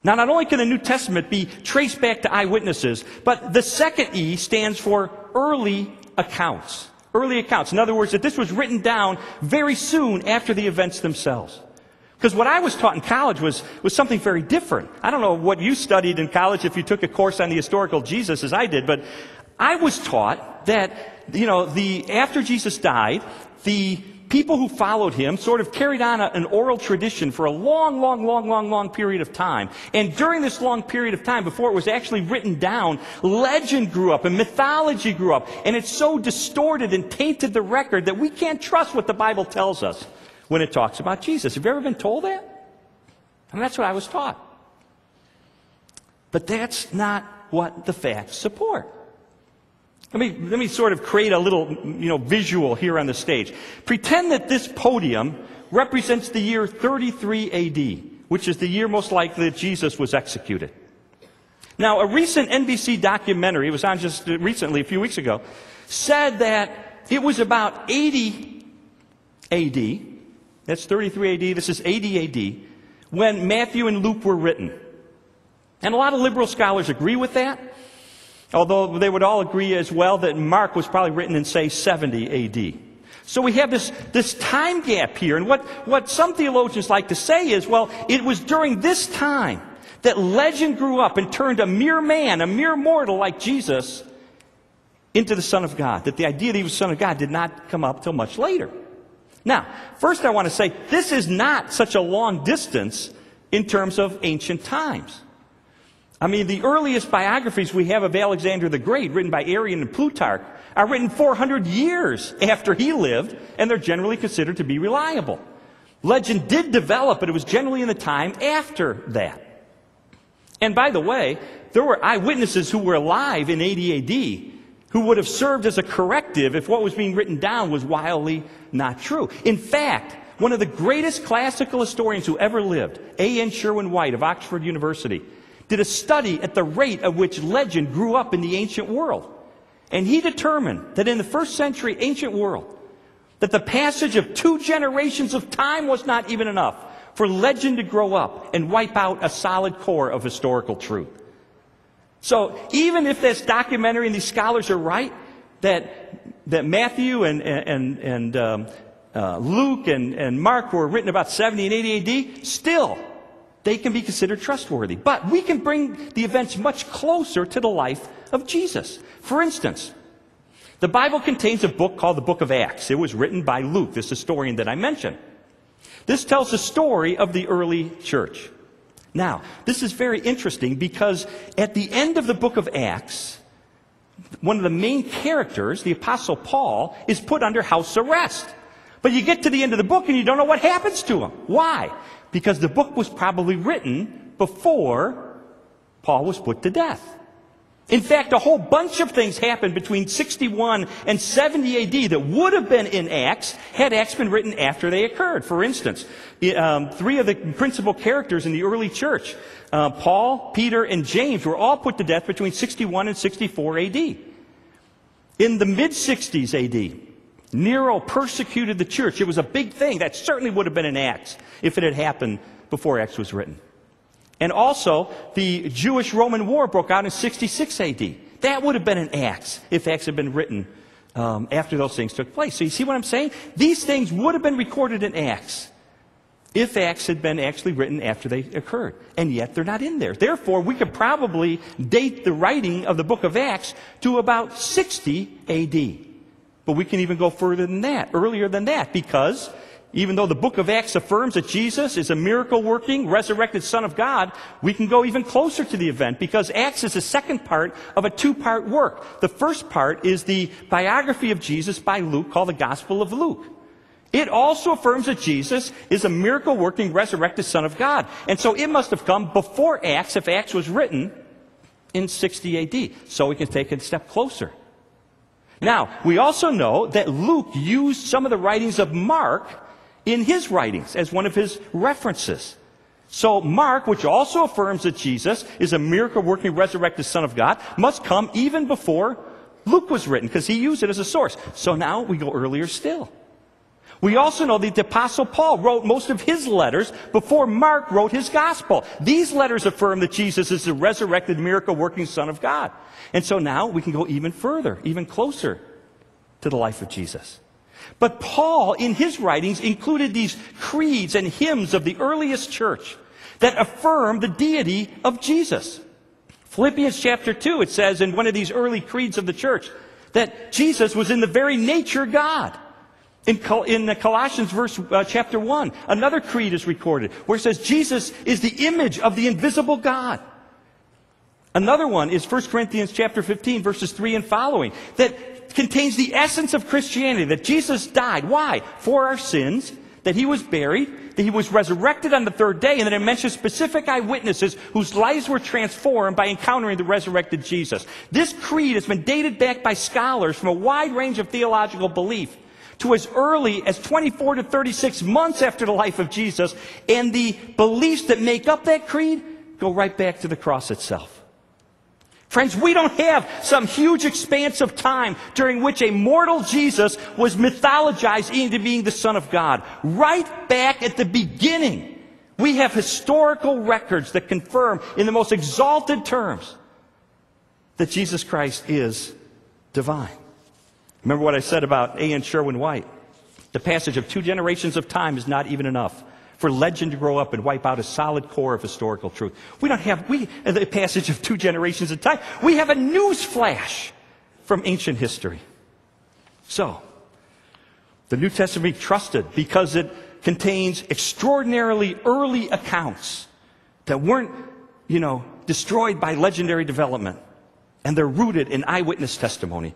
Now, not only can the New Testament be traced back to eyewitnesses, but the second E stands for early accounts. Early accounts. In other words, that this was written down very soon after the events themselves. Because what I was taught in college was something very different. I don't know what you studied in college if you took a course on the historical Jesus as I did, but I was taught that, after Jesus died, the people who followed him sort of carried on an oral tradition for a long period of time. And during this long period of time, before it was actually written down, legend grew up and mythology grew up. And it so distorted and tainted the record that we can't trust what the Bible tells us when it talks about Jesus. Have you ever been told that? I mean, that's what I was taught. But that's not what the facts support. Let me sort of create a little, visual here on the stage. Pretend that this podium represents the year 33 AD, which is the year most likely that Jesus was executed. Now, a recent NBC documentary, it was on just recently, a few weeks ago, said that it was about 80 AD, that's 33 AD, this is 80 AD, when Matthew and Luke were written. And a lot of liberal scholars agree with that. Although they would all agree as well that Mark was probably written in, say, 70 AD. So we have this time gap here. And what some theologians like to say is, well, it was during this time that legend grew up and turned a mere man, a mere mortal like Jesus, into the Son of God. That the idea that he was the Son of God did not come up till much later. Now, first I want to say, this is not such a long distance in terms of ancient times. I mean, the earliest biographies we have of Alexander the Great, written by Arrian and Plutarch, are written 400 years after he lived, and they're generally considered to be reliable. Legend did develop, but it was generally in the time after that. And by the way, there were eyewitnesses who were alive in 80 AD who would have served as a corrective if what was being written down was wildly not true. In fact, one of the greatest classical historians who ever lived, A.N. Sherwin White of Oxford University, did a study at the rate at which legend grew up in the ancient world. And he determined that in the first century ancient world, that the passage of 2 generations of time was not even enough for legend to grow up and wipe out a solid core of historical truth. So even if this documentary and these scholars are right, that Matthew and Luke and Mark were written about 70 and 80 AD, still, they can be considered trustworthy. But we can bring the events much closer to the life of Jesus. For instance, the Bible contains a book called the Book of Acts. It was written by Luke, this historian that I mentioned. This tells the story of the early church. Now, this is very interesting because at the end of the book of Acts, one of the main characters, the Apostle Paul, is put under house arrest. But you get to the end of the book and you don't know what happens to him. Why? Because the book was probably written before Paul was put to death. In fact, a whole bunch of things happened between 61 and 70 AD that would have been in Acts had Acts been written after they occurred. For instance, 3 of the principal characters in the early church, Paul, Peter, and James, were all put to death between 61 and 64 AD. In the mid-60s AD, Nero persecuted the church. It was a big thing. That certainly would have been in Acts if it had happened before Acts was written. And also, the Jewish-Roman War broke out in 66 AD. That would have been in Acts if Acts had been written after those things took place. So you see what I'm saying? These things would have been recorded in Acts if Acts had been actually written after they occurred. And yet they're not in there. Therefore, we could probably date the writing of the book of Acts to about 60 AD. But we can even go further than that, earlier than that, because even though the book of Acts affirms that Jesus is a miracle-working, resurrected Son of God, we can go even closer to the event because Acts is the second part of a 2-part work. The first part is the biography of Jesus by Luke called the Gospel of Luke. It also affirms that Jesus is a miracle-working, resurrected Son of God. And so it must have come before Acts if Acts was written in 60 AD. So we can take it a step closer. Now, we also know that Luke used some of the writings of Mark in his writings as one of his references. So Mark, which also affirms that Jesus is a miracle-working, resurrected Son of God, must come even before Luke was written because he used it as a source. So now we go earlier still. We also know that the Apostle Paul wrote most of his letters before Mark wrote his gospel. These letters affirm that Jesus is the resurrected, miracle-working Son of God. And so now we can go even further, even closer to the life of Jesus. But Paul, in his writings, included these creeds and hymns of the earliest church that affirm the deity of Jesus. Philippians chapter 2, it says in one of these early creeds of the church that Jesus was in the very nature God. In Colossians chapter 1, another creed is recorded where it says Jesus is the image of the invisible God. Another one is 1 Corinthians chapter 15, verses 3 and following, that contains the essence of Christianity, that Jesus died. Why? For our sins, that he was buried, that he was resurrected on the third day, and then it mentions specific eyewitnesses whose lives were transformed by encountering the resurrected Jesus. This creed has been dated back by scholars from a wide range of theological belief to as early as 24 to 36 months after the life of Jesus, and the beliefs that make up that creed go right back to the cross itself. Friends, we don't have some huge expanse of time during which a mortal Jesus was mythologized into being the Son of God. Right back at the beginning, we have historical records that confirm in the most exalted terms that Jesus Christ is divine. Remember what I said about A. N. Sherwin-White? The passage of 2 generations of time is not even enough for legend to grow up and wipe out a solid core of historical truth. We don't have the passage of 2 generations of time. We have a news flash from ancient history. So, the New Testament trusted because it contains extraordinarily early accounts that weren't, destroyed by legendary development. And they're rooted in eyewitness testimony.